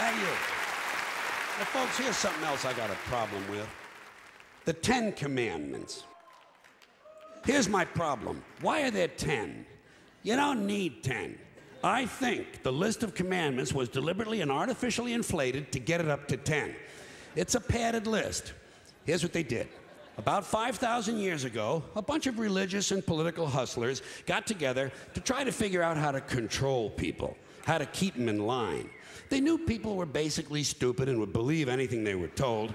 Thank you. Now, folks, here's something else I got a problem with. The 10 Commandments. Here's my problem. Why are there 10? You don't need 10. I think the list of commandments was deliberately and artificially inflated to get it up to 10. It's a padded list. Here's what they did. About 5,000 years ago, a bunch of religious and political hustlers got together to try to figure out how to control people, how to keep them in line. They knew people were basically stupid and would believe anything they were told,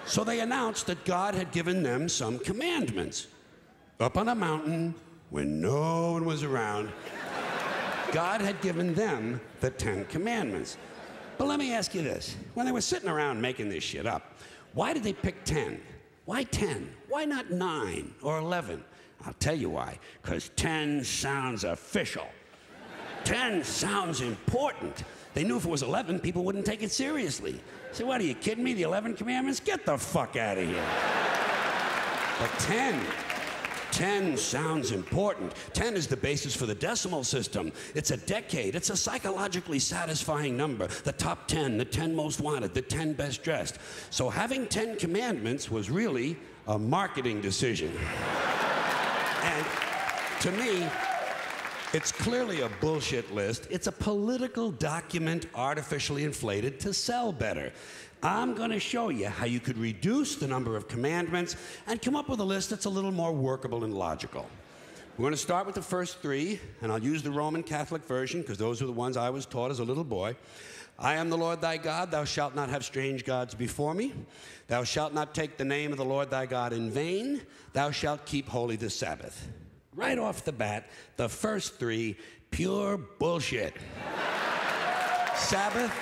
so they announced that God had given them some commandments. Up on a mountain, when no one was around, God had given them the 10 Commandments. But let me ask you this. When they were sitting around making this shit up, why did they pick 10? Why 10? Why not 9 or 11? I'll tell you why. Because 10 sounds official. 10 sounds important. They knew if it was 11, people wouldn't take it seriously. So what, are you kidding me? The 11 Commandments? Get the fuck out of here. But 10 sounds important. 10 is the basis for the decimal system. It's a decade. It's a psychologically satisfying number. The top 10, the 10 most wanted, the 10 best dressed. So having 10 commandments was really a marketing decision. And to me, it's clearly a bullshit list. It's a political document artificially inflated to sell better. I'm going to show you how you could reduce the number of commandments and come up with a list that's a little more workable and logical. We're going to start with the first 3, and I'll use the Roman Catholic version because those are the ones I was taught as a little boy. I am the Lord thy God. Thou shalt not have strange gods before me. Thou shalt not take the name of the Lord thy God in vain. Thou shalt keep holy the Sabbath. Right off the bat, the first 3, pure bullshit. Sabbath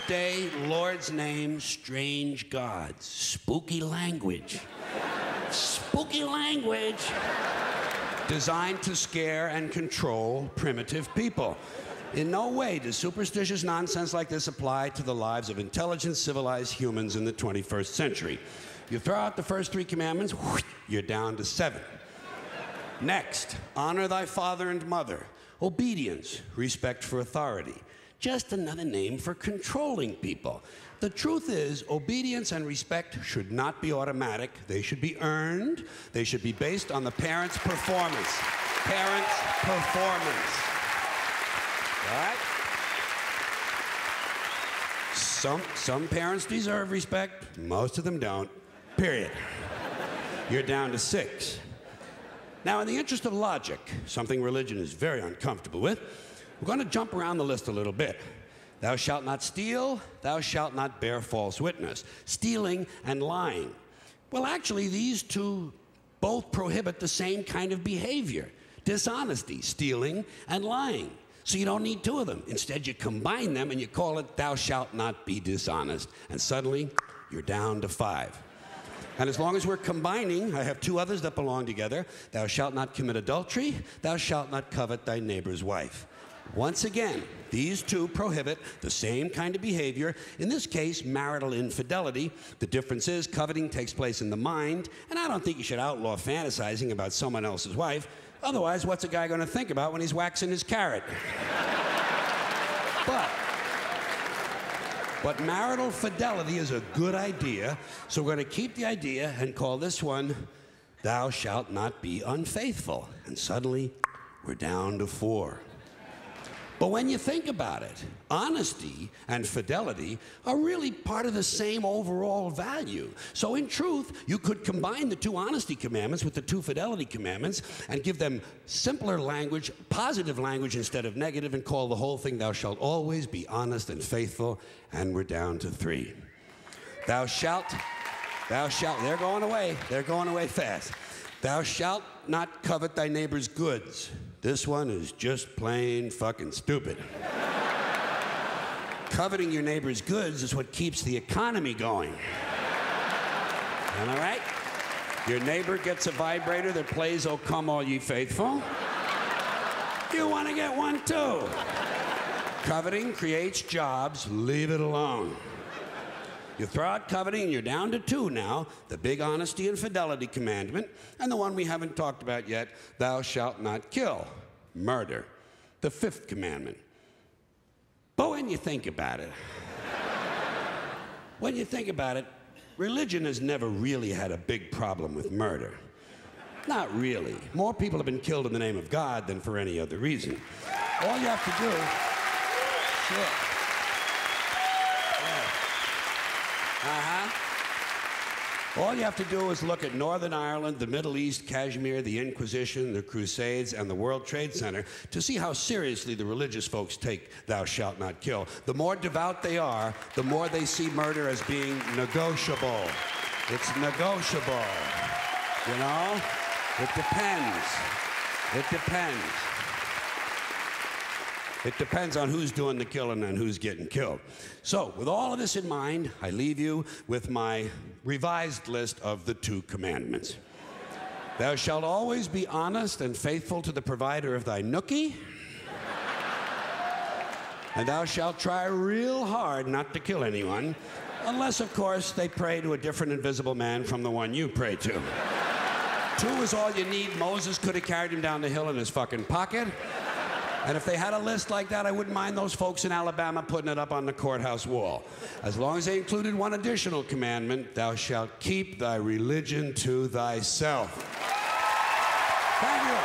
day, Lord's name, strange gods. Spooky language. Spooky language. Designed to scare and control primitive people. In no way does superstitious nonsense like this apply to the lives of intelligent, civilized humans in the 21st century. You throw out the first 3 commandments, you're down to 7. Next, honor thy father and mother. Obedience, respect for authority. Just another name for controlling people. The truth is, obedience and respect should not be automatic. They should be earned. They should be based on the parent's performance. Parent's performance. All right? Some parents deserve respect. Most of them don't. Period. You're down to 6. Now, in the interest of logic, something religion is very uncomfortable with, we're going to jump around the list a little bit. Thou shalt not steal, thou shalt not bear false witness. Stealing and lying. Well, actually, these 2 both prohibit the same kind of behavior. Dishonesty, stealing, and lying. So you don't need 2 of them. Instead, you combine them and you call it thou shalt not be dishonest. And suddenly, you're down to 5. And as long as we're combining, I have 2 others that belong together. Thou shalt not commit adultery, thou shalt not covet thy neighbor's wife. Once again, these 2 prohibit the same kind of behavior, in this case, marital infidelity. The difference is coveting takes place in the mind, and I don't think you should outlaw fantasizing about someone else's wife. Otherwise, what's a guy going to think about when he's waxing his carrot? But marital fidelity is a good idea, so we're going to keep the idea and call this one, thou shalt not be unfaithful. And suddenly, we're down to 4. But when you think about it, honesty and fidelity are really part of the same overall value. So in truth, you could combine the 2 honesty commandments with the 2 fidelity commandments and give them simpler language, positive language instead of negative, and call the whole thing, thou shalt always be honest and faithful, and we're down to 3. Thou shalt, they're going away fast. Thou shalt not covet thy neighbor's goods. This one is just plain fucking stupid. Coveting your neighbor's goods is what keeps the economy going. Am I right? Your neighbor gets a vibrator that plays "O Come All Ye Faithful." You want to get one too. Coveting creates jobs. Leave it alone. You throw out coveting and you're down to 2 now, the big honesty and fidelity commandment, and the one we haven't talked about yet, thou shalt not kill, murder, the 5th commandment. But when you think about it, religion has never really had a big problem with murder. Not really. More people have been killed in the name of God than for any other reason. All you have to do... Sure. All you have to do is look at Northern Ireland, the Middle East, Kashmir, the Inquisition, the Crusades, and the World Trade Center to see how seriously the religious folks take thou shalt not kill. The more devout they are, the more they see murder as being negotiable. It's negotiable, you know? It depends. It depends. It depends on who's doing the killing and who's getting killed. So, with all of this in mind, I leave you with my revised list of the 2 commandments. Thou shalt always be honest and faithful to the provider of thy nookie. And thou shalt try real hard not to kill anyone, unless, of course, they pray to a different invisible man from the one you pray to. 2 is all you need. Moses could have carried him down the hill in his fucking pocket. And if they had a list like that, I wouldn't mind those folks in Alabama putting it up on the courthouse wall. As long as they included one additional commandment, thou shalt keep thy religion to thyself. Thank you.